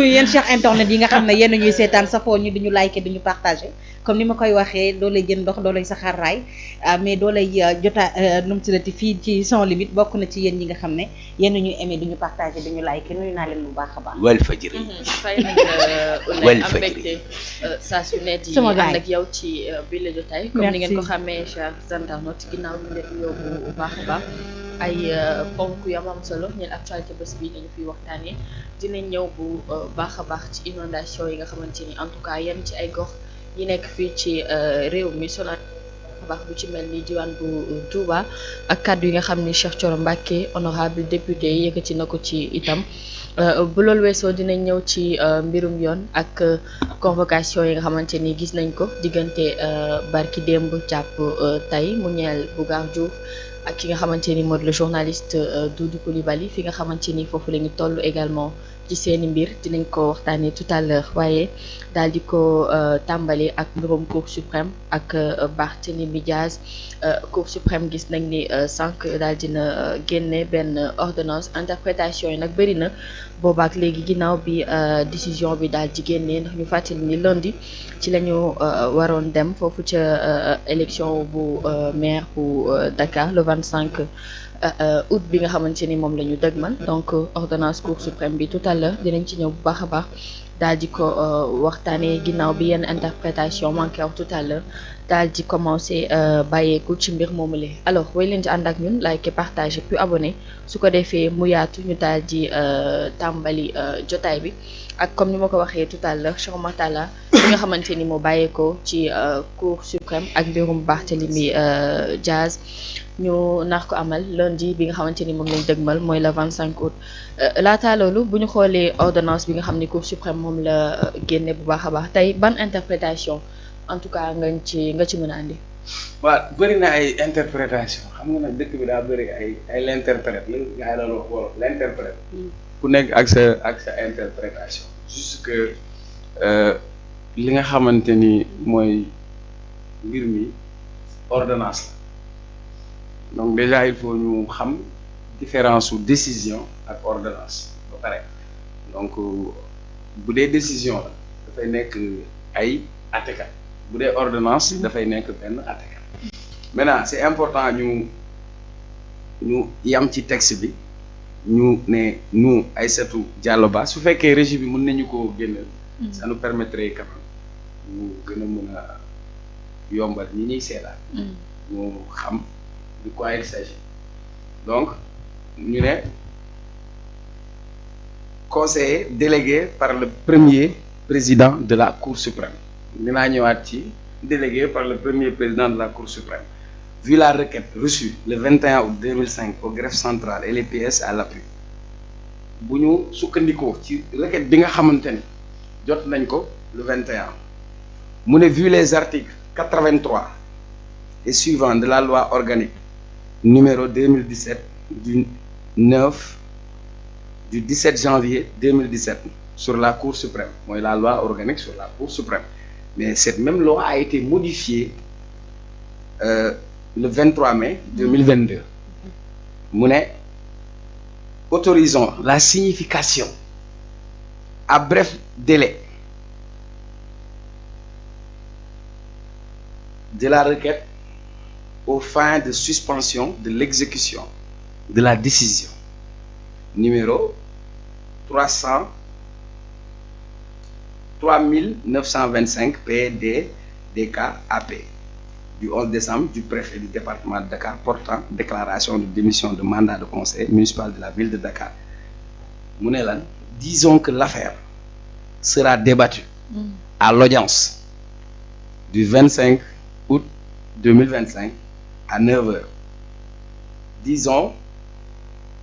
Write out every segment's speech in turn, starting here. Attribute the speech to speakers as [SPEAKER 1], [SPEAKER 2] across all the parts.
[SPEAKER 1] yéen cher internet yi nga xam ne yéen ñuy seetaan safoo ñu di ñu liker di ñu partager comme ni ma koy waxee doo lay jën ndox doo lay saxaar raay mais doo lay nu mu tuddati fii ci sans limite bokk na ci yéen ñi nga xam ne yéen ñuy aimé di ñu partager di ñu liker nuyu naa leen bu baax a baax.
[SPEAKER 2] Walfadjri.
[SPEAKER 3] fay nañ Oulaye am mbégte saa su ne di
[SPEAKER 1] sama gaay
[SPEAKER 3] ànd ak yow ci bi la jotaay comme ni ngeen ko xamee chers internautes ginnaaw ñu leen yóbbu bu baax a baax ay ponk yu am solo ñeen actualité bés bi dañu fiy waxtaanee dinañ ñëw bu baax a baax ci inondation yi nga xamante ni en tout cas yenn ci ay gox yi nekk fii ci réew mi sonal baax bu ci mel ni diwaan bu Touba ak kàddu yi nga xam ni Cheikh Thioro Mbacké honorable député yi yëkkati na ko ci itam bu loolu weesoo dinañ ñëw ci mbirum yoon ak convocation yi nga xamante ni gis nañ ko diggante barki démb jàpp tey mu ñeel Bougar Diouf ak ki nga xamante ni moo di le journaliste Doudou Coulibaly fi nga xamante ni foofu la ñu toll également ci seeni mbir dinañ ko waxtaanee tout à l'heure waaye daal di ko tàmbali ak mbirum Cour suprême ak Barthélémy Diaz Cour suprême gis nañ ni sànq daal dina génne benn ordonnance interprétation yi nag bëri na boobaak léegi ginnaaw bi décision bi daal di génnee ndax ñu fàttali ni lundi ci la ñu waroon dem foofu ca élection bu maire bu Dakar le 25 août bi nga xamante ni moom la ñu dëgmal donc ordonnance Cour suprême bi tout à l'heure dinañ ci ñëw bu baax a baax daal di ko waxtaanee ginnaaw bi yenn interprétation manqué wax tout à l'heure daal di commencé bàyyeeku ci mbir moomu la alors way leen ci ànd ak ñun like partager puis abonné su ko defee mu yaatu ñu daal di tàmbali jotaay bi ak comme ni ma ko waxee tout à l'heure Cheikh Matala bi nga xamante ni moo bàyyeekoo ci Cour suprême ak mbirum Barthélémy Diaz ñu nar ko amal lundi bi nga xamante ni moom lañ dëgmal mooy le 25 août laata loolu bu ñu xoolee ordonnance bi nga xam ni Cour suprême moom la génne bu baax a baax tey ban interprétation en tout cas nga ci mën a andi.
[SPEAKER 2] waaw bëri na ay interprétation xam nga nag dëkk bi daa bëri ay l'interprète la nga doon wax wolof l'interprète ku nekk ak sa interprétation juste que li nga xamante ni mooy mbir mi ordonnance la donc déjà il faut ñu xam différence su décision ak ordonnance ba pare donc bu dee décision la dafay nekk ay àttekat bu dee ordonnance dafay nekk benn àttekat maintenant c'est important ñu yam ci texte bi ñu ne nous Aïssatou Diallo Ba su fekkee régie bi mën nañu ko génneel ça nous permettrait quand même ñu gën a mën a yombal ñi ñuy seetaan ñu xam de quoi il s'agit donc ñu ne conseiller délégué par le premier président de la Cour suprême dinaa ñëwaat ci délégué par le premier président de la Cour suprême vu la requête reçue le 21 août 2005 au greffe central et les pièces à l'appui bu ñu sukkandikoo ci requête bi nga xamante ni jot nañ ko le 21 mu ne vu les articles 83 et suivants de la loi organique numéro 2017 du 17 janvier 2017 sur la Cour suprême mooy la loi organique sur la Cour suprême mais cette même loi a été modifiée le 23 mai 2022 mu ne autorisons la signification à bref délai de la requête aux fins de suspension de l'exécution de la décision numéro 3925 PDDK-AP du 11 décembre du préfet du département de Dakar portant déclaration de démission de mandat de conseil municipal de la ville de Dakar mu ne lan disons que l'affaire sera débattue à l'audience du 25 août 2025 à 9 heures. Disons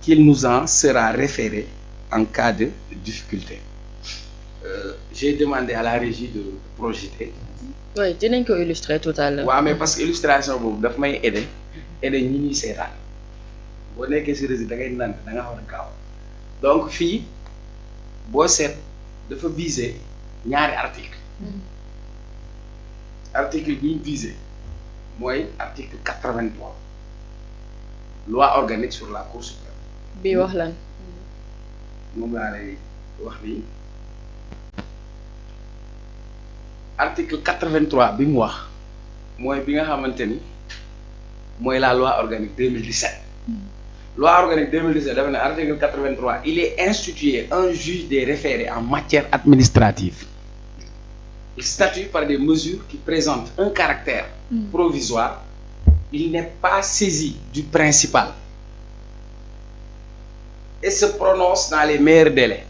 [SPEAKER 2] qu'il nous en sera référé en cas de difficulté. J'ai demandé à la régie de projeter.
[SPEAKER 3] Oui, dinañ ko illustrer tout à l'heure.
[SPEAKER 2] waaw mais parce que illustration boobu daf may aider ñi ñuy seetaan boo nekkee si régie da ngay nant da nga war a gaaw donc fii boo seet dafa viser ñaari article article bi ñu viser mooy article 83 loi organique sur la Cour suprême
[SPEAKER 3] bi wax lan
[SPEAKER 2] moom laa lay wax nii article 83 bi mu wax mooy bi nga xamante ni mooy la loi organique 2017. Loi organique 2017 dafa ne article 83 il est institué un juge des référés en matière administrative. Il statue par des mesures qui présentent un caractère provisoire. Il n'est pas saisi du principal et se prononce dans les meilleurs délais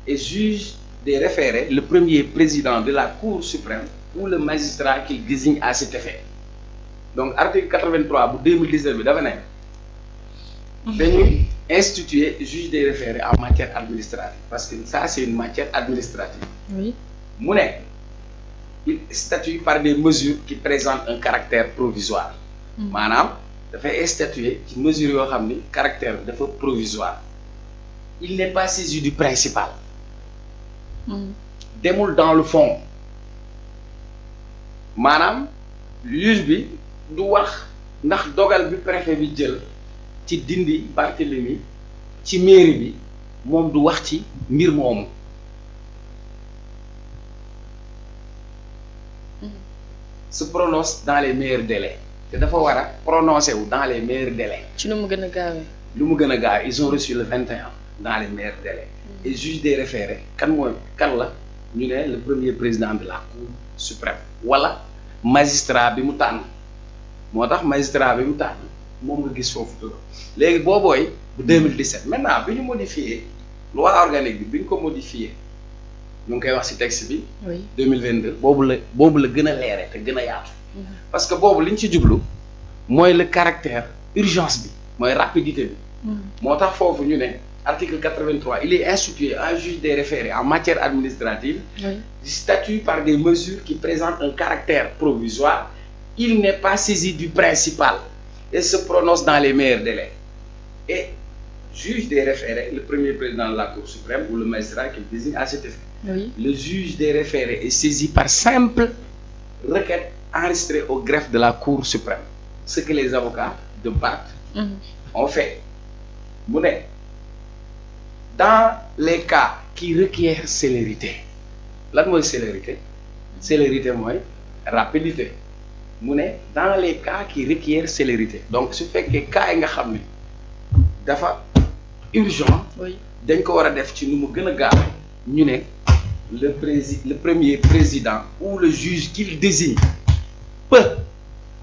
[SPEAKER 2] et juge des référés le premier président de la Cour suprême ou le magistrat qu'il désigne à cet effet. Donc article 83 bu 2019 bi dafa ne dañuy instituer juge des référés en matière administrative parce que ça c'est une matière administrative.
[SPEAKER 3] Oui.
[SPEAKER 2] mu ne il statue par des mesures qui présentent un caractère provisoire. maanaam dafay statuer ci mesures yoo xam ni caractère bi dafa provisoire. Il n'est pas saisi du principal. demul dans le fond maanaam juge bi du wax ndax dogal bi préfet bi jël ci dindi Barthélemy ci mairie bi moom du wax ci mbir moomu. se prononce dans les meilleurs délais te dafa war a prononcer wu dans les meilleurs délais.
[SPEAKER 3] ci lu mu gën a gaawee.
[SPEAKER 2] lu mu gën a gaaw ils ont reçu le 21 dans les meilleurs délais. et juge des référés kan mooy kan la ñu ne le premier président de la Cour suprême wala magistrat bi mu tànn moo tax magistrat bi mu tànn moom nga gis foofu turam léegi boobooy bu 2017 maintenant bi ñu modifié loi organique bi ñu ko modifié ñu ngi koy wax ci texte bi.
[SPEAKER 3] oui
[SPEAKER 2] 2022 boobu la gën a leere te gën a yaatu. parce que boobu li ñu ci jublu mooy le caractère urgence bi mooy rapidité bi. moo tax foofu ñu ne article 83 il est institué un juge des référés en matière administrative.
[SPEAKER 3] oui
[SPEAKER 2] statue par des mesures qui présentent un caractère provisoire. Il n'est pas saisi du principal et se prononce dans les meilleurs délais. Et juge des référés, le premier président de la Cour suprême ou le magistrat qu'il désigne à cet effet.
[SPEAKER 3] oui
[SPEAKER 2] Le juge des référés est saisi par simple requête enregistrée au greffe de la Cour suprême. Ce que les avocats de Barth ont fait. Mu ne dans les cas qui requièrent célérité lan mooy célérité célérité mooy rapidité mu ne dans les cas qui requièrent célérité donc su fekkee cas yi nga xam ne dafa urgent
[SPEAKER 3] oui
[SPEAKER 2] dañ ko war a def ci nu mu gën a gaaw ñu ne le premier président ou le juge qu'il désigne peut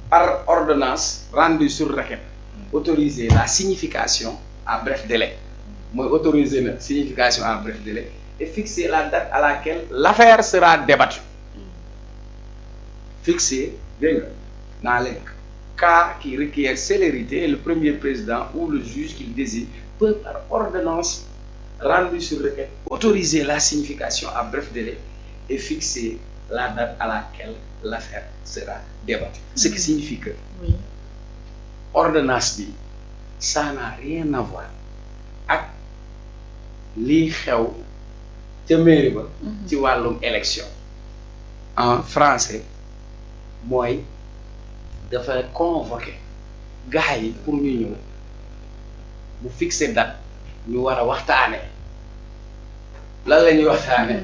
[SPEAKER 2] par ordonnance rendue sur requête autoriser la signification à bref délai mooy autoriser na signification à bref délai et fixer la date à laquelle l'affaire sera débattue. Fixer, dégg nga dans les cas qui requièrent célérité, le premier président ou le juge qu'il désigne peut par ordonnance rendue sur requête autoriser la signification à bref délai et fixer la date à laquelle l'affaire sera débattue. Ce qui signifie que
[SPEAKER 3] oui
[SPEAKER 2] ordonnance bi ça n'a rien à voir ak lii xew ca mairie ba ci wàllum élection en français mooy dafa convoquer gars yi pour ñu ñëw mu fixer date ñu war a waxtaane lan la ñuy waxtaane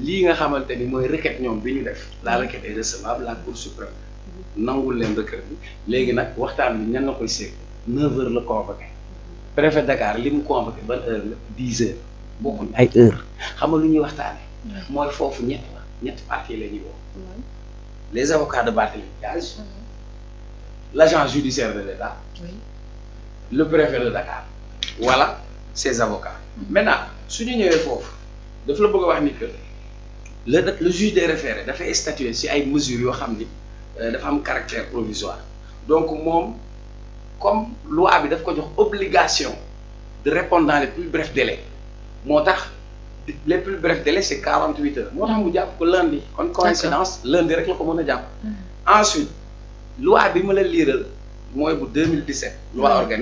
[SPEAKER 2] lii nga xamante ni mooy requête ñoom bi ñu def la requête est recevable la Cour suprême nangul leen requête bi léegi nag waxtaan bi ñan na koy seet 9h la convoqué préfet Dakar li mu convoqué ban heure la 10h bokkuñ ay heure xam nga lu ñuy waxtaane mooy foofu ñetti parties la ñuy woo les avocats de Barthélémy Dias l'agent judiciaire de l'État
[SPEAKER 3] oui
[SPEAKER 2] le préfet de Dakar voilà ses avocats maintenant su ñu ñëwee foofu dafa la bëgg a wax ni que le juge des référés dafay statuer ci ay mesures yoo xam ni dafa am caractère provisoire donc moom comme loi bi daf ko jox obligation de répondre dans les plus brefs délais moo tax les plus brefs délais c'est 48 heures moo tax mu jàpp ko lundi kon coïncidence lundi rek la ko mën a jàpp ensuite loi bi ma la liiral mooy bu 2017 loi organique